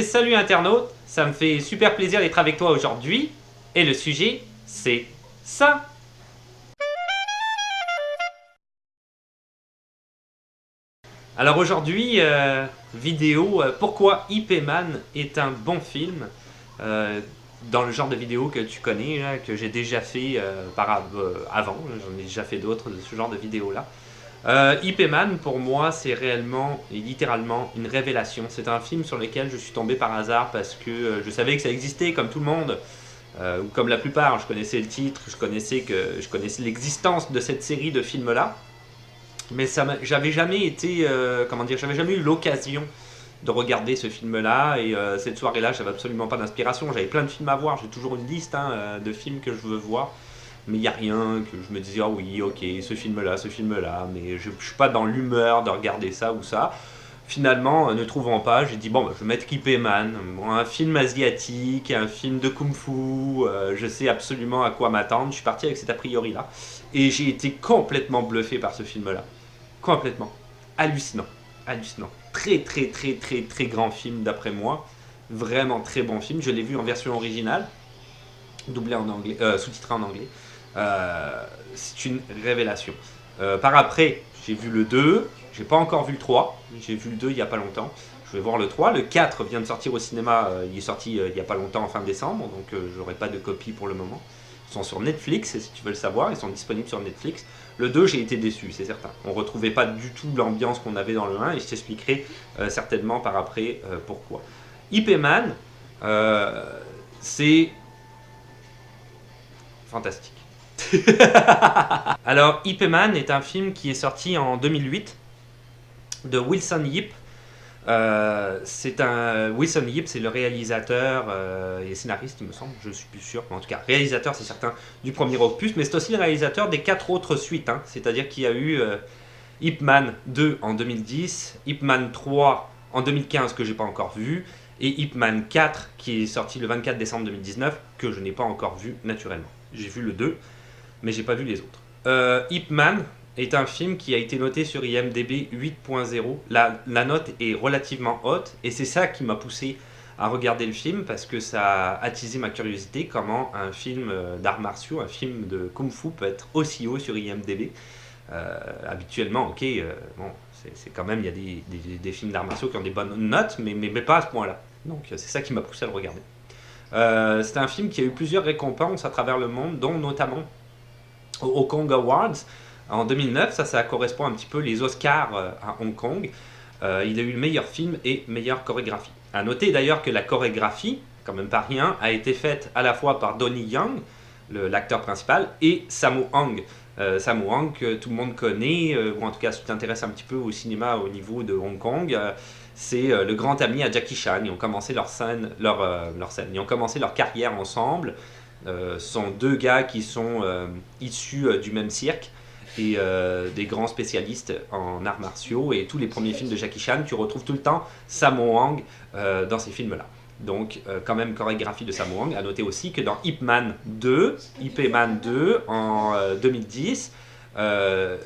salut internaute, ça me fait super plaisir d'être avec toi aujourd'hui, et le sujet, c'est ça. Alors aujourd'hui, vidéo, pourquoi IP Man est un bon film, dans le genre de vidéo que tu connais, là, que j'ai déjà fait avant, j'en ai déjà fait d'autres de ce genre de vidéos là. IP Man, pour moi, c'est réellement et littéralement une révélation. C'est un film sur lequel je suis tombé par hasard parce que je savais que ça existait comme tout le monde, ou comme la plupart. Je connaissais le titre, je connaissais l'existence de cette série de films-là. Mais j'avais jamais été, j'avais jamais eu l'occasion de regarder ce film-là. Et cette soirée-là, j'avais absolument pas d'inspiration. J'avais plein de films à voir. J'ai toujours une liste de films que je veux voir. Mais il n'y a rien que je me disais, ah oui, ok, ce film-là, mais je ne suis pas dans l'humeur de regarder ça ou ça. Finalement, ne trouvant pas, j'ai dit, bon, bah, je vais mettre Ip Man, bon, un film asiatique, un film de kung-fu, je sais absolument à quoi m'attendre. Je suis parti avec cet a priori-là. Et j'ai été complètement bluffé par ce film-là. Complètement. Hallucinant. Hallucinant. Très, très, très, très, très grand film d'après moi. Vraiment très bon film. Je l'ai vu en version originale, doublé en anglais, sous-titré en anglais. C'est une révélation. Par après, j'ai vu le 2, j'ai pas encore vu le 3, j'ai vu le 2 il y a pas longtemps. Je vais voir le 3, le 4 vient de sortir au cinéma, il est sorti il y a pas longtemps en fin décembre, donc j'aurai pas de copie pour le moment. Ils sont sur Netflix, si tu veux le savoir, ils sont disponibles sur Netflix. Le 2, j'ai été déçu, c'est certain. On retrouvait pas du tout l'ambiance qu'on avait dans le 1, et je t'expliquerai certainement par après pourquoi. IP Man, c'est fantastique. Alors, Ip Man est un film qui est sorti en 2008 de Wilson Yip. Wilson Yip, c'est le réalisateur et scénariste, il me semble, je suis plus sûr, mais en tout cas, réalisateur, c'est certain, du premier opus, mais c'est aussi le réalisateur des 4 autres suites, hein. C'est-à-dire qu'il y a eu Ip Man 2 en 2010, Ip Man 3 en 2015 que j'ai pas encore vu, et Ip Man 4 qui est sorti le 24 décembre 2019 que je n'ai pas encore vu naturellement. J'ai vu le 2, mais j'ai pas vu les autres. Ip Man est un film qui a été noté sur IMDb 8.0. La note est relativement haute, et c'est ça qui m'a poussé à regarder le film, parce que ça a attisé ma curiosité, comment un film d'arts martiaux, un film de kung-fu peut être aussi haut sur IMDb. Habituellement, ok, bon, c'est quand même, il y a des films d'arts martiaux qui ont des bonnes notes, mais pas à ce point-là. Donc c'est ça qui m'a poussé à le regarder. C'est un film qui a eu plusieurs récompenses à travers le monde, dont notamment aux Kong Awards en 2009. Ça correspond un petit peu les Oscars à Hong Kong. Il a eu le meilleur film et meilleure chorégraphie. A noter d'ailleurs que la chorégraphie, quand même pas rien, a été faite à la fois par Donnie Yen, l'acteur principal, et Sammo Hung. Sammo Hung, que tout le monde connaît, ou en tout cas si tu t'intéresses un petit peu au cinéma au niveau de Hong Kong, c'est le grand ami à Jackie Chan. Ils ont commencé ils ont commencé leur carrière ensemble. Ce sont deux gars qui sont issus du même cirque, et des grands spécialistes en arts martiaux. Et tous les premiers films de Jackie Chan, tu retrouves tout le temps Sammo Hung dans ces films-là. Donc, quand même, chorégraphie de Sammo Hung. A noter aussi que dans Ip Man 2 en 2010,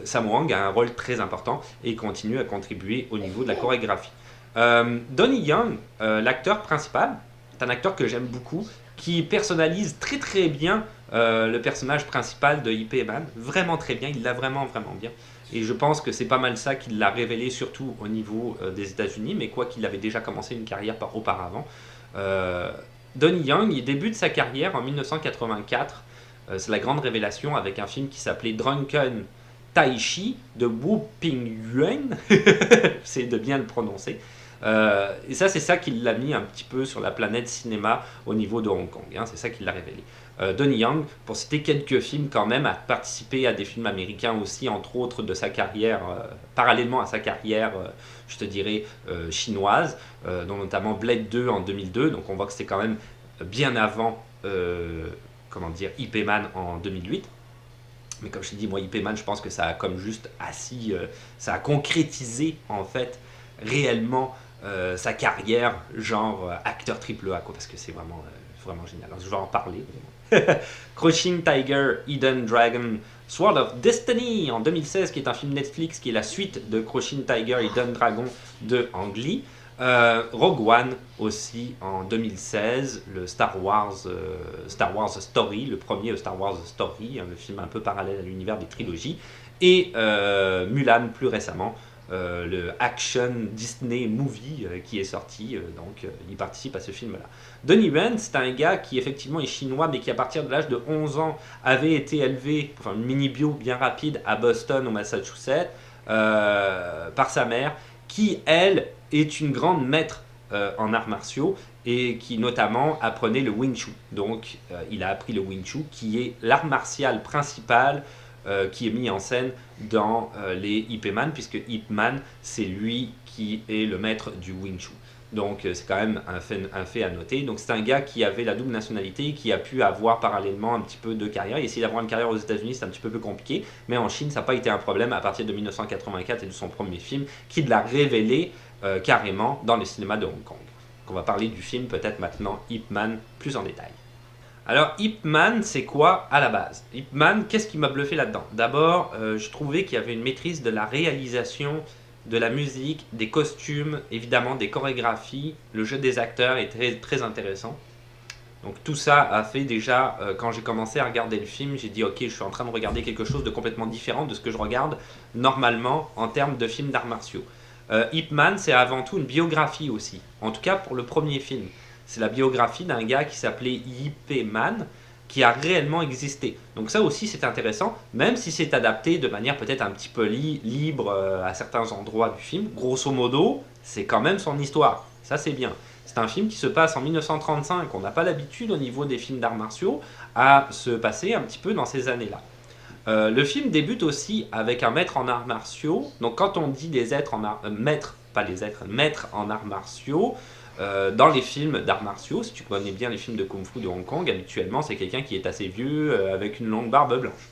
Sammo Hung a un rôle très important et continue à contribuer au niveau de la chorégraphie. Donnie Yen, l'acteur principal, est un acteur que j'aime beaucoup, qui personnalise très très bien le personnage principal de Ip Man, vraiment très bien, il l'a vraiment bien. Et je pense que c'est pas mal ça qui l'a révélé, surtout au niveau des États-Unis, mais quoi qu'il avait déjà commencé une carrière auparavant. Donnie Yen, il débute sa carrière en 1984, c'est la grande révélation, avec un film qui s'appelait Drunken Taishi de Wu Ping-yuan, c'est de bien le prononcer. Et ça, c'est ça qui l'a mis un petit peu sur la planète cinéma au niveau de Hong Kong, hein, c'est ça qui l'a révélé. Donnie Yen, pour citer quelques films quand même, a participé à des films américains aussi, entre autres de sa carrière, parallèlement à sa carrière, je te dirais, chinoise, dont notamment Blade 2 en 2002, donc on voit que c'est quand même bien avant, Ip Man en 2008. Mais comme je te dis, moi, Ip Man, je pense que ça a comme juste ça a concrétisé, en fait, réellement sa carrière, genre acteur triple A, quoi, parce que c'est vraiment génial. Alors, je vais en parler. Crouching Tiger, Hidden Dragon, Sword of Destiny en 2016, qui est un film Netflix, qui est la suite de Crouching Tiger, Hidden Dragon de Ang Lee. Rogue One aussi en 2016, le Star Wars Story, le premier Star Wars Story, le film un peu parallèle à l'univers des trilogies, et Mulan plus récemment, le action Disney movie qui est sorti, donc il participe à ce film-là. Donnie Yen, c'est un gars qui effectivement est chinois, mais qui à partir de l'âge de 11 ans avait été élevé, enfin une mini-bio bien rapide à Boston, au Massachusetts, par sa mère, qui elle est une grande maître en arts martiaux et qui notamment apprenait le Wing Chun. Donc il a appris le Wing Chun qui est l'art martial principal qui est mis en scène dans les Ip Man, puisque Ip Man c'est lui qui est le maître du Wing Chun. Donc c'est quand même un fait à noter. Donc c'est un gars qui avait la double nationalité, qui a pu avoir parallèlement un petit peu de carrière. Essayer d'avoir une carrière aux États-Unis, c'est un petit peu plus compliqué, mais en Chine, ça n'a pas été un problème à partir de 1984 et de son premier film, qui l'a révélé carrément dans le cinéma de Hong Kong. Donc on va parler du film peut-être maintenant Ip Man plus en détail. Alors Ip Man, c'est quoi à la base? Ip Man, qu'est-ce qui m'a bluffé là-dedans? D'abord, je trouvais qu'il y avait une maîtrise de la réalisation, de la musique, des costumes, évidemment des chorégraphies. Le jeu des acteurs est très, très intéressant. Donc tout ça a fait déjà, quand j'ai commencé à regarder le film, j'ai dit ok, je suis en train de regarder quelque chose de complètement différent de ce que je regarde normalement en termes de films d'arts martiaux. Ip Man, c'est avant tout une biographie aussi, en tout cas pour le premier film. C'est la biographie d'un gars qui s'appelait Ip Man, qui a réellement existé. Donc ça aussi c'est intéressant, même si c'est adapté de manière peut-être un petit peu libre à certains endroits du film. Grosso modo, c'est quand même son histoire, ça c'est bien. C'est un film qui se passe en 1935, on n'a pas l'habitude au niveau des films d'arts martiaux à se passer un petit peu dans ces années-là. Le film débute aussi avec un maître en arts martiaux. Donc quand on dit des êtres en arts, maîtres, pas les êtres, maîtres en arts martiaux, dans les films d'arts martiaux, si tu connais bien les films de Kung Fu de Hong Kong, habituellement c'est quelqu'un qui est assez vieux avec une longue barbe blanche.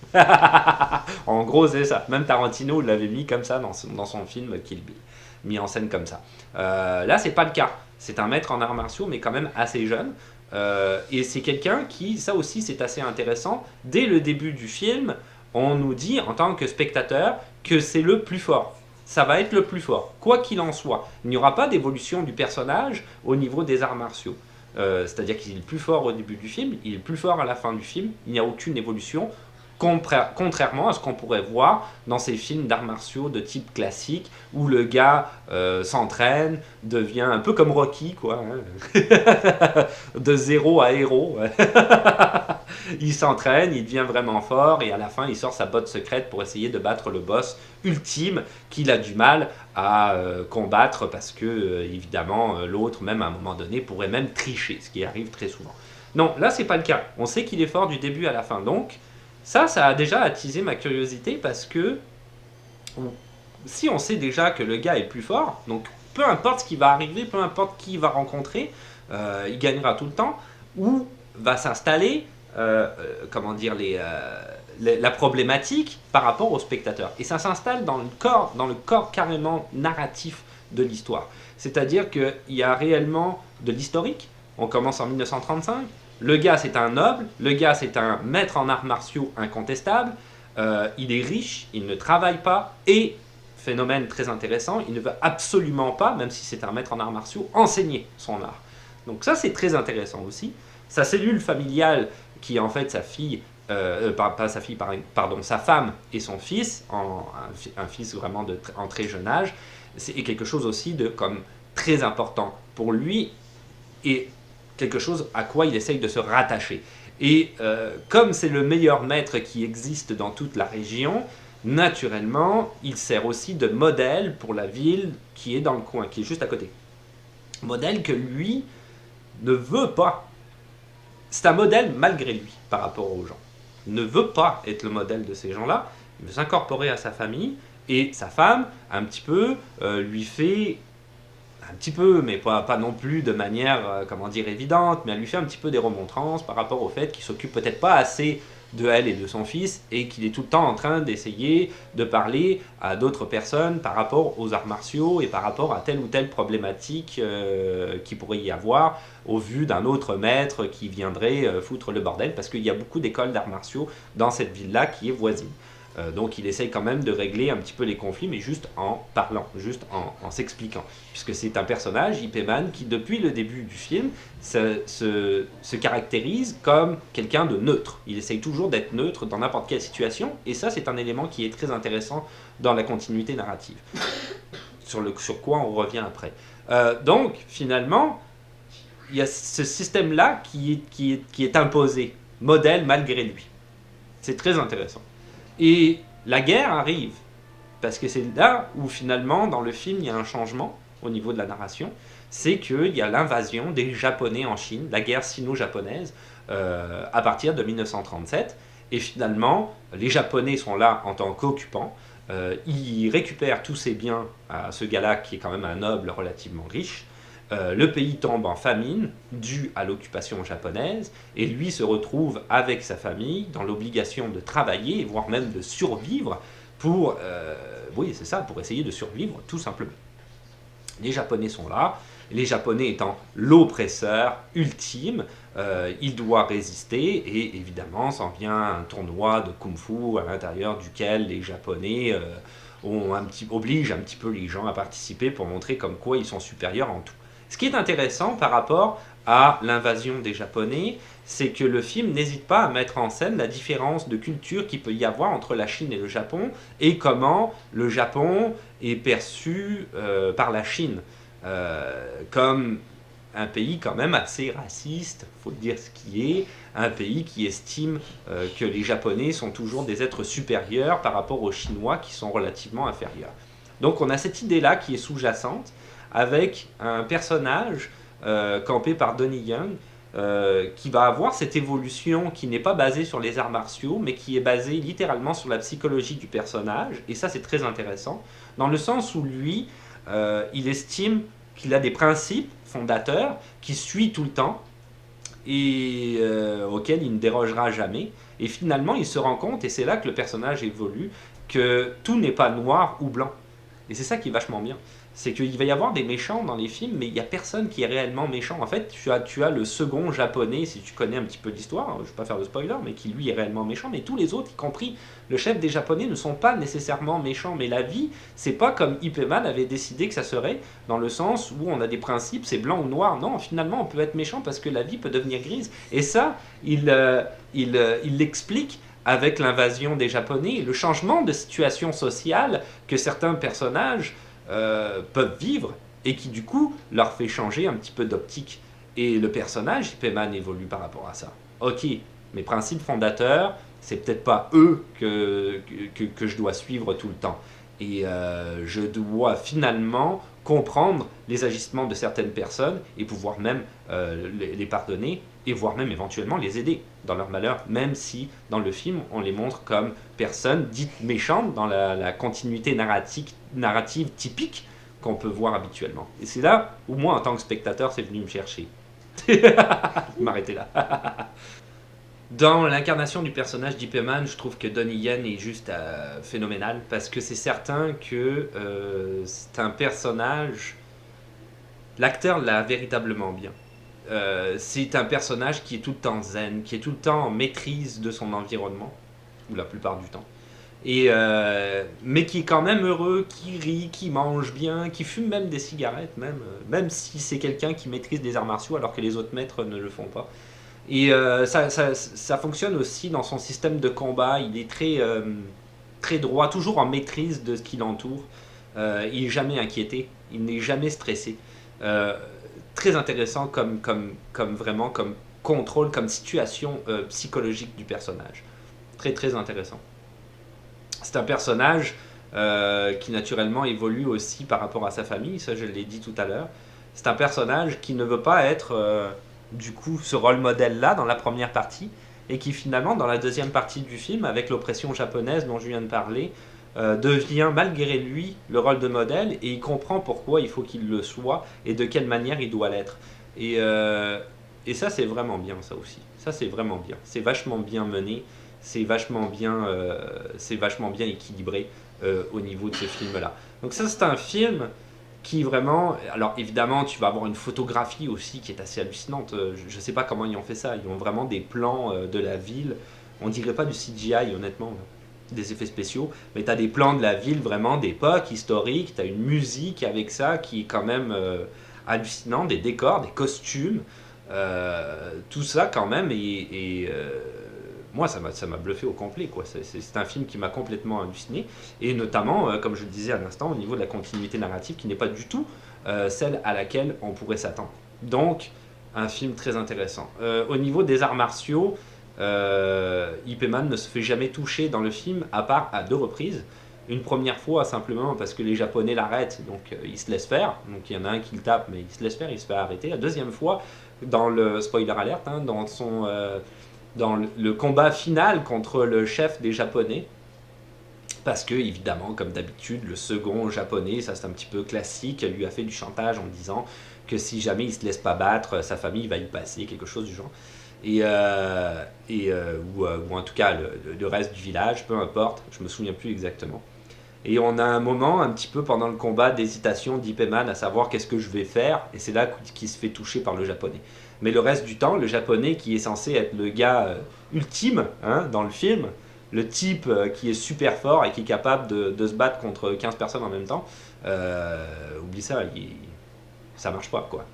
En gros c'est ça. Même Tarantino l'avait mis comme ça dans son film Kill Bill, mis en scène comme ça. Là c'est pas le cas. C'est un maître en arts martiaux mais quand même assez jeune. Et c'est quelqu'un qui, ça aussi c'est assez intéressant, dès le début du film, on nous dit en tant que spectateur que c'est le plus fort. Ça va être le plus fort, quoi qu'il en soit. Il n'y aura pas d'évolution du personnage au niveau des arts martiaux. C'est-à-dire qu'il est le plus fort au début du film, il est le plus fort à la fin du film, il n'y a aucune évolution, contrairement à ce qu'on pourrait voir dans ces films d'arts martiaux de type classique, où le gars s'entraîne, devient un peu comme Rocky, quoi, hein. De zéro à héros. Il s'entraîne, il devient vraiment fort, et à la fin il sort sa botte secrète pour essayer de battre le boss ultime qu'il a du mal à combattre, parce que évidemment l'autre, même à un moment donné, pourrait même tricher, ce qui arrive très souvent. Non, là c'est pas le cas, on sait qu'il est fort du début à la fin, donc ça a déjà attisé ma curiosité, parce que si on sait déjà que le gars est plus fort, donc peu importe ce qui va arriver, peu importe qui il va rencontrer, il gagnera tout le temps, ou va s'installer comment dire, la problématique par rapport au spectateur. Et ça s'installe dans le corps carrément narratif de l'histoire. C'est-à-dire qu'il y a réellement de l'historique. On commence en 1935. Le gars, c'est un noble. Le gars, c'est un maître en arts martiaux incontestable. Il est riche, il ne travaille pas. Et, phénomène très intéressant, il ne veut absolument pas, même si c'est un maître en arts martiaux, enseigner son art. Donc ça, c'est très intéressant aussi. Sa cellule familiale, qui est en fait sa fille, pas sa fille, pardon, sa femme et son fils, un fils vraiment en très jeune âge, c'est quelque chose aussi de comme très important pour lui, et quelque chose à quoi il essaye de se rattacher. Et comme c'est le meilleur maître qui existe dans toute la région, naturellement, il sert aussi de modèle pour la ville qui est dans le coin, qui est juste à côté. Modèle que lui ne veut pas. C'est un modèle malgré lui par rapport aux gens. Il ne veut pas être le modèle de ces gens-là, il veut s'incorporer à sa famille, et sa femme, un petit peu, lui fait, un petit peu, mais pas non plus de manière, comment dire, évidente, mais elle lui fait un petit peu des remontrances par rapport au fait qu'il s'occupe peut-être pas assez de elle et de son fils, et qu'il est tout le temps en train d'essayer de parler à d'autres personnes par rapport aux arts martiaux et par rapport à telle ou telle problématique qu'il pourrait y avoir au vu d'un autre maître qui viendrait foutre le bordel, parce qu'il y a beaucoup d'écoles d'arts martiaux dans cette ville-là qui est voisine. Donc il essaye quand même de régler un petit peu les conflits, mais juste en parlant, juste en s'expliquant. Puisque c'est un personnage, Ip Man, qui depuis le début du film se caractérise comme quelqu'un de neutre. Il essaye toujours d'être neutre dans n'importe quelle situation, et ça c'est un élément qui est très intéressant dans la continuité narrative. Sur quoi on revient après. Donc finalement, il y a ce système-là qui est imposé, modèle malgré lui. C'est très intéressant. Et la guerre arrive, parce que c'est là où finalement, dans le film, il y a un changement au niveau de la narration, c'est qu'il y a l'invasion des Japonais en Chine, la guerre sino-japonaise, à partir de 1937. Et finalement, les Japonais sont là en tant qu'occupants, ils récupèrent tous ces biens à ce gars-là, qui est quand même un noble relativement riche. Le pays tombe en famine due à l'occupation japonaise et lui se retrouve avec sa famille dans l'obligation de travailler, voire même de survivre pour, oui, c'est ça, pour essayer de survivre tout simplement. Les Japonais sont là, les Japonais étant l'oppresseur ultime, il doit résister et évidemment s'en vient un tournoi de kung-fu à l'intérieur duquel les Japonais obligent un petit peu les gens à participer pour montrer comme quoi ils sont supérieurs en tout. Ce qui est intéressant par rapport à l'invasion des Japonais, c'est que le film n'hésite pas à mettre en scène la différence de culture qu'il peut y avoir entre la Chine et le Japon, et comment le Japon est perçu par la Chine comme un pays quand même assez raciste, il faut dire ce qui est, un pays qui estime que les Japonais sont toujours des êtres supérieurs par rapport aux Chinois qui sont relativement inférieurs. Donc on a cette idée-là qui est sous-jacente, avec un personnage campé par Donnie Yen qui va avoir cette évolution qui n'est pas basée sur les arts martiaux, mais qui est basée littéralement sur la psychologie du personnage. Et ça, c'est très intéressant, dans le sens où lui, il estime qu'il a des principes fondateurs qu'il suit tout le temps et auxquels il ne dérogera jamais. Et finalement, il se rend compte, et c'est là que le personnage évolue, que tout n'est pas noir ou blanc. Et c'est ça qui est vachement bien. C'est qu'il va y avoir des méchants dans les films, mais il n'y a personne qui est réellement méchant. En fait, tu as le second japonais, si tu connais un petit peu l'histoire, je ne vais pas faire de spoiler, mais qui lui est réellement méchant. Mais tous les autres, y compris le chef des Japonais, ne sont pas nécessairement méchants. Mais la vie, c'est pas comme Ip Man avait décidé que ça serait, dans le sens où on a des principes, c'est blanc ou noir. Non, finalement, on peut être méchant parce que la vie peut devenir grise. Et ça, il l'explique avec l'invasion des Japonais et le changement de situation sociale que certains personnages peuvent vivre et qui du coup leur fait changer un petit peu d'optique. Et le personnage, Ip Man, évolue par rapport à ça. Ok, mes principes fondateurs, c'est peut-être pas eux que je dois suivre tout le temps. Et je dois finalement comprendre les agissements de certaines personnes et pouvoir même les pardonner et voire même éventuellement les aider dans leur malheur, même si dans le film on les montre comme personnes dites méchantes dans la continuité narrative typique qu'on peut voir habituellement. Et c'est là où moi en tant que spectateur c'est venu me chercher. M'arrêter là. Dans l'incarnation du personnage d'Ip Man, je trouve que Donnie Yen est juste phénoménal, parce que c'est certain que c'est un personnage... L'acteur l'a véritablement bien. C'est un personnage qui est tout le temps zen, qui est tout le temps en maîtrise de son environnement, ou la plupart du temps, mais qui est quand même heureux, qui rit, qui mange bien, qui fume même des cigarettes, même si c'est quelqu'un qui maîtrise des arts martiaux alors que les autres maîtres ne le font pas. Et ça fonctionne aussi dans son système de combat. Il est très droit, toujours en maîtrise de ce qui l'entoure. Il n'est jamais inquiété, il n'est jamais stressé. Très intéressant comme contrôle, comme situation psychologique du personnage. Très très intéressant. C'est un personnage qui naturellement évolue aussi par rapport à sa famille, ça je l'ai dit tout à l'heure. C'est un personnage qui ne veut pas être... du coup ce rôle modèle là dans la première partie et qui finalement dans la deuxième partie du film avec l'oppression japonaise dont je viens de parler devient malgré lui le rôle de modèle et il comprend pourquoi il faut qu'il le soit et de quelle manière il doit l'être et ça c'est vraiment bien, ça aussi ça c'est vraiment bien, c'est vachement bien mené, c'est vachement bien équilibré au niveau de ce film là. Donc ça c'est un film qui vraiment... Alors évidemment, tu vas avoir une photographie aussi qui est assez hallucinante. Je ne sais pas comment ils ont fait ça. Ils ont vraiment des plans de la ville. On dirait pas du CGI, honnêtement. des effets spéciaux, mais tu as des plans de la ville vraiment d'époque, historique, tu as une musique avec ça qui est quand même hallucinant, des décors, des costumes, tout ça quand même, moi ça m'a bluffé au complet, quoi. C'est un film qui m'a complètement halluciné, et notamment, comme je le disais à l'instant, au niveau de la continuité narrative qui n'est pas du tout celle à laquelle on pourrait s'attendre. Donc, un film très intéressant. Au niveau des arts martiaux, Ip Man ne se fait jamais toucher dans le film, à part à 2 reprises. Une première fois, simplement parce que les Japonais l'arrêtent, donc il se laisse faire. Donc il y en a un qui le tape, mais il se laisse faire, il se fait arrêter. La deuxième fois, dans le spoiler alert, hein, dans le combat final contre le chef des Japonais, parce que, évidemment, comme d'habitude, le second japonais, ça c'est un petit peu classique, lui a fait du chantage en disant que si jamais il se laisse pas battre, sa famille va y passer, quelque chose du genre. Ou en tout cas le reste du village, peu importe, je me souviens plus exactement. Et on a un moment, un petit peu pendant le combat, d'hésitation d'Ip Man à savoir qu'est-ce que je vais faire, et c'est là qu'il se fait toucher par le japonais. Mais le reste du temps, le japonais qui est censé être le gars ultime hein, dans le film, le type qui est super fort et qui est capable de se battre contre 15 personnes en même temps, oublie ça, ça marche pas quoi.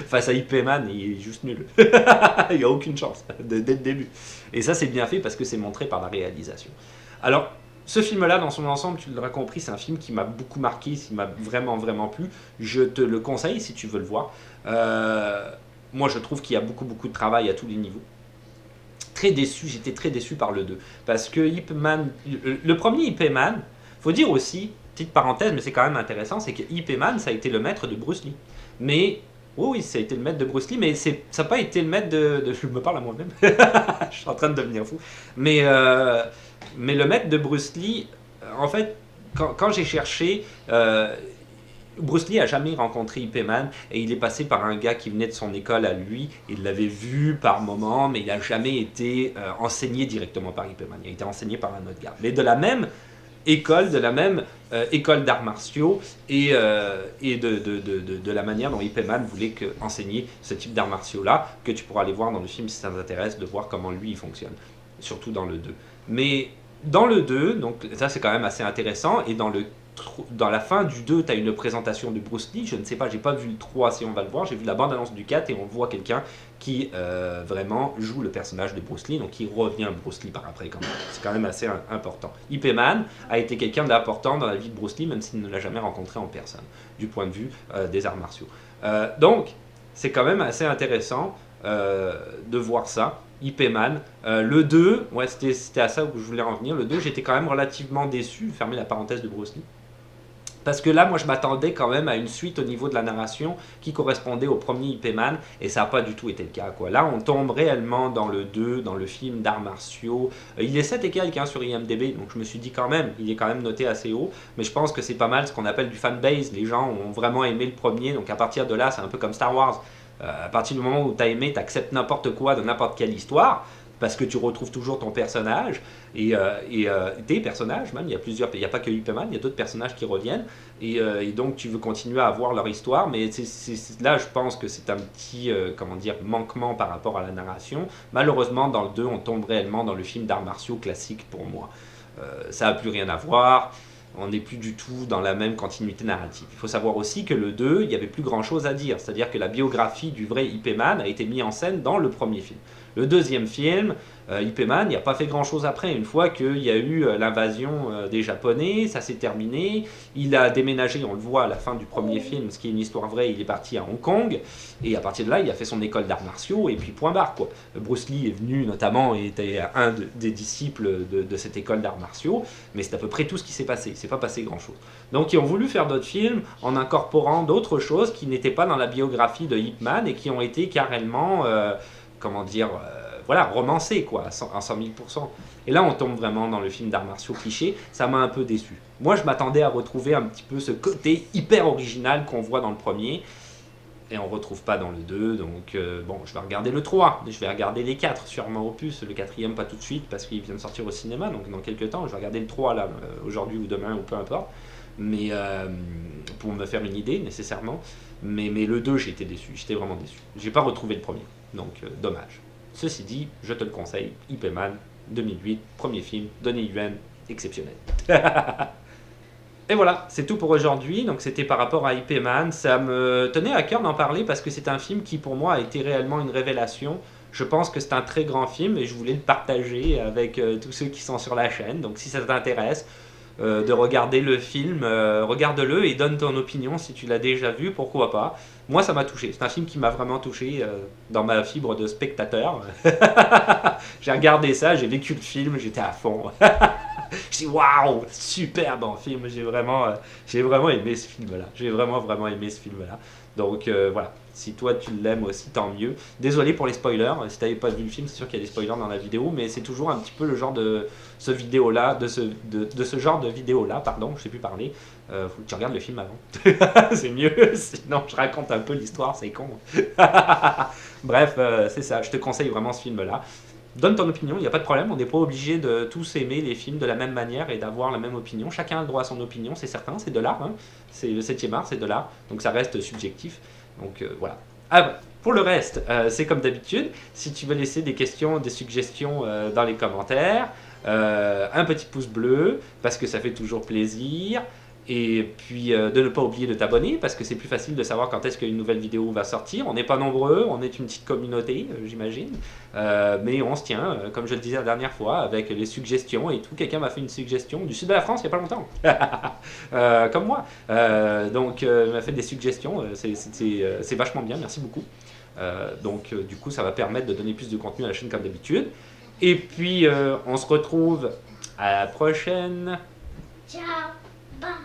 Face à Ip Man, il est juste nul. Il n'y a aucune chance dès le début. Et ça c'est bien fait parce que c'est montré par la réalisation. Alors, ce film-là, dans son ensemble, tu l'auras compris, c'est un film qui m'a beaucoup marqué, qui m'a vraiment, vraiment plu. Je te le conseille si tu veux le voir. Moi, je trouve qu'il y a beaucoup, beaucoup de travail à tous les niveaux. Très déçu, j'étais très déçu par le 2. Parce que Ip Man, le premier Ip Man, faut dire aussi, petite parenthèse, mais c'est quand même intéressant, c'est que Ip Man, ça a été le maître de Bruce Lee. Mais, oui, ça a été le maître de Bruce Lee, mais ça n'a pas été le maître je me parle à moi-même. Je suis en train de devenir fou. Mais le maître de Bruce Lee, en fait, quand j'ai cherché, Bruce Lee a jamais rencontré Ip Man et il est passé par un gars qui venait de son école à lui. Il l'avait vu par moment, mais il n'a jamais été enseigné directement par Ip Man. Il a été enseigné par un autre gars. Mais de la même école, école d'arts martiaux et de la manière dont Ip Man voulait enseigner ce type d'arts martiaux-là, que tu pourras aller voir dans le film si ça t'intéresse, de voir comment lui il fonctionne. Surtout dans le 2. Mais dans le 2, donc ça c'est quand même assez intéressant, et dans la fin du 2, tu as une présentation de Bruce Lee, je ne sais pas, j'ai pas vu le 3 si on va le voir, j'ai vu la bande-annonce du 4 et on voit quelqu'un qui vraiment joue le personnage de Bruce Lee, donc il revient Bruce Lee par après quand même. C'est quand même assez important. Ip Man a été quelqu'un d'important dans la vie de Bruce Lee, même s'il ne l'a jamais rencontré en personne, du point de vue des arts martiaux. Donc, c'est quand même assez intéressant de voir ça. Ip Man. Le 2, ouais, c'était à ça où je voulais en venir. Le 2, j'étais quand même relativement déçu, fermer la parenthèse de Bruce Lee. Parce que là, moi, je m'attendais quand même à une suite au niveau de la narration qui correspondait au premier Ip Man, et ça n'a pas du tout été le cas, quoi. Là, on tombe réellement dans le 2, dans le film d'arts martiaux. Il est 7 et quelques hein, sur IMDb, donc je me suis dit quand même, il est quand même noté assez haut, mais je pense que c'est pas mal ce qu'on appelle du fanbase. Les gens ont vraiment aimé le premier, donc à partir de là, c'est un peu comme Star Wars. À partir du moment où tu as aimé, tu acceptes n'importe quoi de n'importe quelle histoire, parce que tu retrouves toujours ton personnage, et tes personnages même, il n'y a pas que Ip Man, il y a d'autres personnages qui reviennent, et donc tu veux continuer à voir leur histoire, mais là je pense que c'est un petit manquement par rapport à la narration. Malheureusement dans le 2 on tombe réellement dans le film d'arts martiaux classique pour moi. Ça n'a plus rien à voir. On n'est plus du tout dans la même continuité narrative. Il faut savoir aussi que le 2, il n'y avait plus grand chose à dire. C'est-à-dire que la biographie du vrai Ip Man a été mise en scène dans le premier film. Le deuxième film, Ip Man, il n'a pas fait grand chose après. Une fois qu'il y a eu l'invasion des Japonais, ça s'est terminé. Il a déménagé, on le voit à la fin du premier film, ce qui est une histoire vraie, il est parti à Hong Kong. Et à partir de là, il a fait son école d'arts martiaux, et puis point barre, quoi. Bruce Lee est venu notamment, et était un des disciples de cette école d'arts martiaux, mais c'est à peu près tout ce qui s'est passé. Il ne s'est pas passé grand chose. Donc ils ont voulu faire d'autres films en incorporant d'autres choses qui n'étaient pas dans la biographie de Ip Man et qui ont été carrément, voilà, romancés, quoi, à 100 000%. Et là, on tombe vraiment dans le film d'arts martiaux cliché. Ça m'a un peu déçu. Moi, je m'attendais à retrouver un petit peu ce côté hyper original qu'on voit dans le premier. Et on ne retrouve pas dans le 2, donc bon, je vais regarder le 3, je vais regarder les 4, sûrement opus, le 4e pas tout de suite, parce qu'il vient de sortir au cinéma, donc dans quelques temps, je vais regarder le 3, là, aujourd'hui ou demain, ou peu importe, mais pour me faire une idée, nécessairement, mais le 2, j'ai été déçu, j'étais vraiment déçu. J'ai pas retrouvé le premier, donc dommage. Ceci dit, je te le conseille, Ip Man, 2008, premier film, Donnie Yen, exceptionnel. Et voilà, c'est tout pour aujourd'hui. Donc c'était par rapport à Ip Man. Ça me tenait à cœur d'en parler parce que c'est un film qui pour moi a été réellement une révélation. Je pense que c'est un très grand film et je voulais le partager avec tous ceux qui sont sur la chaîne. Donc si ça t'intéresse de regarder le film, regarde-le et donne ton opinion si tu l'as déjà vu, pourquoi pas. Moi ça m'a touché, c'est un film qui m'a vraiment touché dans ma fibre de spectateur. J'ai regardé ça, j'ai vécu le film, j'étais à fond. Je dis waouh, super bon film. J'ai vraiment aimé ce film-là. J'ai vraiment aimé ce film-là. Donc voilà, si toi tu l'aimes aussi, tant mieux. Désolé pour les spoilers. Si t'avais pas vu le film, c'est sûr qu'il y a des spoilers dans la vidéo, mais c'est toujours un petit peu le genre de ce vidéo-là, de ce genre de vidéo-là, pardon, je sais plus parler. Faut que tu regardes le film avant. C'est mieux. Sinon, je raconte un peu l'histoire, c'est con. Bref, c'est ça. Je te conseille vraiment ce film-là. Donne ton opinion, il n'y a pas de problème, on n'est pas obligé de tous aimer les films de la même manière et d'avoir la même opinion. Chacun a le droit à son opinion, c'est certain, c'est de l'art, hein. C'est le 7e art, c'est de l'art, donc ça reste subjectif. Donc voilà. Ah, pour le reste, c'est comme d'habitude, si tu veux laisser des questions, des suggestions dans les commentaires, un petit pouce bleu, parce que ça fait toujours plaisir. Et puis de ne pas oublier de t'abonner parce que c'est plus facile de savoir quand est-ce qu'une nouvelle vidéo va sortir. On n'est pas nombreux, on est une petite communauté, j'imagine. Mais on se tient, comme je le disais la dernière fois, avec les suggestions et tout. Quelqu'un m'a fait une suggestion du sud de la France il n'y a pas longtemps. Comme moi. Donc il m'a fait des suggestions, c'est vachement bien, merci beaucoup. Donc du coup ça va permettre de donner plus de contenu à la chaîne comme d'habitude. Et puis on se retrouve à la prochaine. Ciao. Bye.